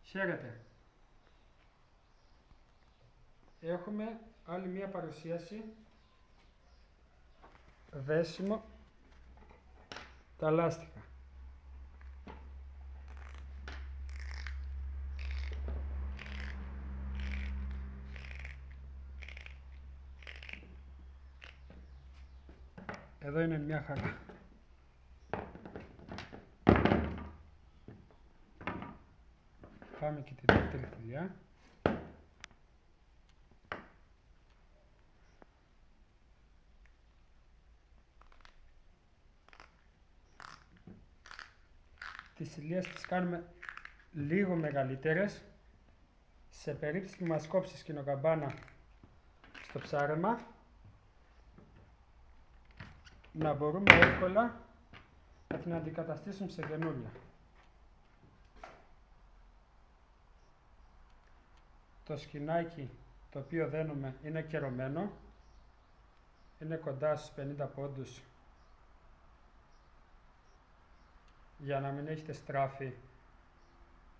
Χαίρετε. Έχουμε άλλη μία παρουσίαση. Δέσιμο τα λάστιχα. Εδώ είναι μια χαρά. Πάμε και τη δεύτερη δουλειά. Τις ηλίες τις κάνουμε λίγο μεγαλύτερες. Σε περίπτωση που μας κόψει σκηνοκαμπάνα στο ψάρεμα, να μπορούμε εύκολα να την αντικαταστήσουμε σε καινούρια. Το σκηνάκι το οποίο δένουμε είναι κερωμένο, είναι κοντά στους 50 πόντους, για να μην έχετε στράφη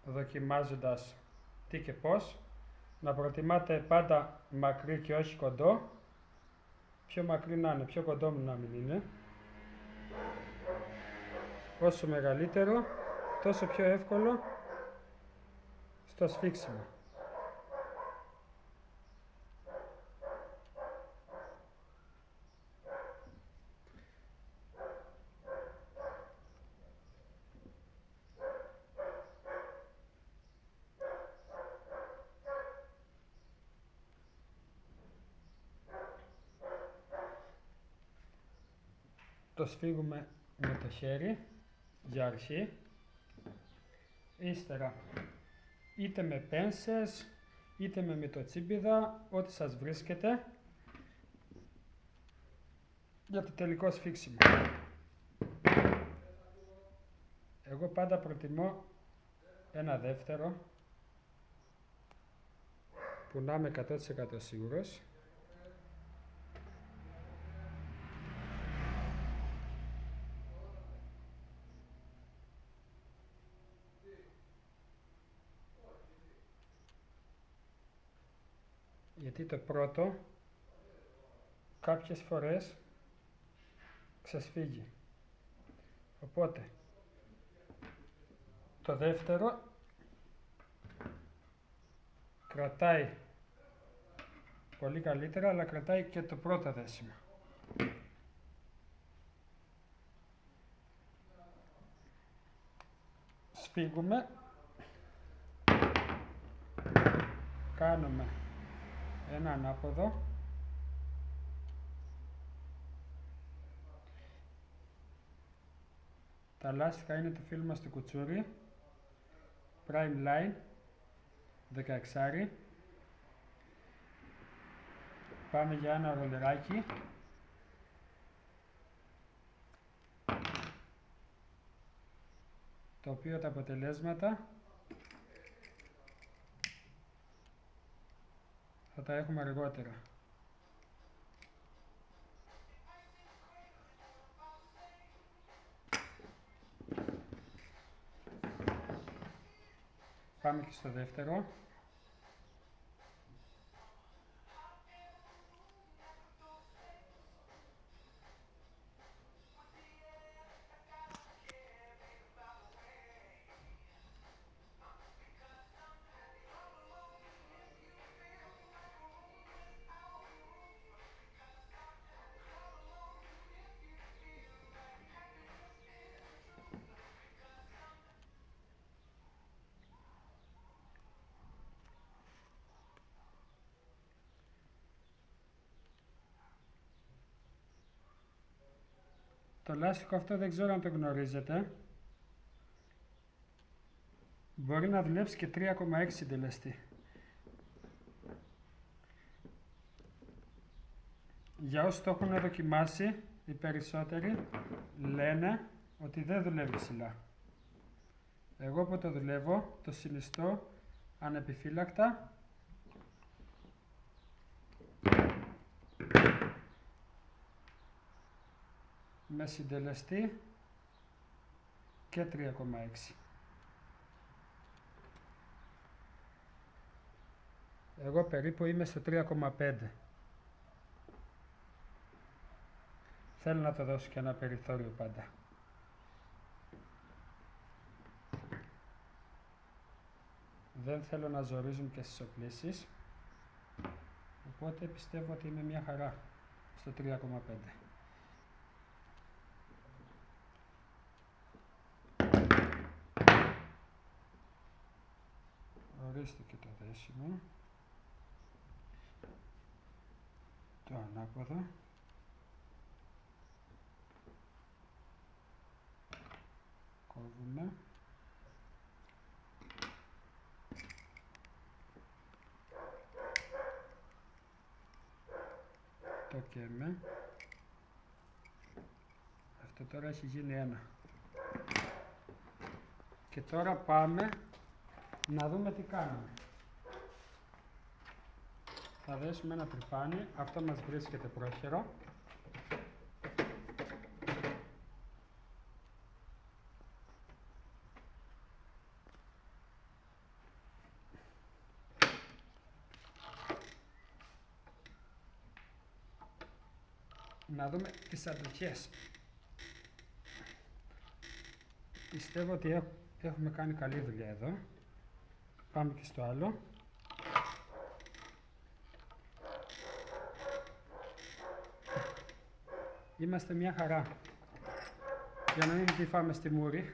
δοκιμάζοντας τι και πώς. Να προτιμάτε πάντα μακρύ και όχι κοντό. Πιο μακρύ να είναι, πιο κοντό να μην είναι. Όσο μεγαλύτερο, τόσο πιο εύκολο στο σφίξιμο. Το σφίγγουμε με το χέρι για αρχή, ύστερα είτε με πένσες είτε με μυτοτσίπιδα, ό,τι σας βρίσκεται, για το τελικό σφίξιμο. Εγώ πάντα προτιμώ ένα δεύτερο που να είμαι 100% σίγουρος. Γιατί το πρώτο κάποιες φορές ξεσφίγγει. Οπότε το δεύτερο κρατάει πολύ καλύτερα, αλλά κρατάει και το πρώτο δέσιμο. Σφίγγουμε, κάνουμε ένα ανάποδο, τα λάστιχα είναι το φίλο μας το κουτσούρι, Prime Line 16. Πάμε για ένα ρολεράκι. Το οποίο τα αποτελέσματα θα τα έχουμε αργότερα. Πάμε και στο δεύτερο. Το λάστιχο αυτό δεν ξέρω αν το γνωρίζετε. Μπορεί να δουλέψει και 3,6 συντελεστή. Για όσους το έχουν δοκιμάσει, οι περισσότεροι λένε ότι δεν δουλεύει ψηλά. Εγώ που το δουλεύω, το συνιστώ ανεπιφύλακτα με συντελεστή και 3,6. Εγώ περίπου είμαι στο 3,5. Θέλω να το δώσω και ένα περιθώριο πάντα. Δεν θέλω να ζορίζουν και στις οπλίσεις. Οπότε πιστεύω ότι είναι μια χαρά στο 3,5. Ορίστε και το δέσιμο. Το ανάποδο. Κόβουμε. Το καίμε. Αυτό τώρα έχει γίνει ένα. Και τώρα πάμε να δούμε τι κάνουμε. Θα δέσουμε ένα τρυπάνι, αυτό μας βρίσκεται πρόχειρο. Να δούμε τις αντοχές. Πιστεύω ότι έχουμε κάνει καλή δουλειά εδώ. Πάμε και στο άλλο. Είμαστε μια χαρά. Για να μην τη φάμε στη μούρη.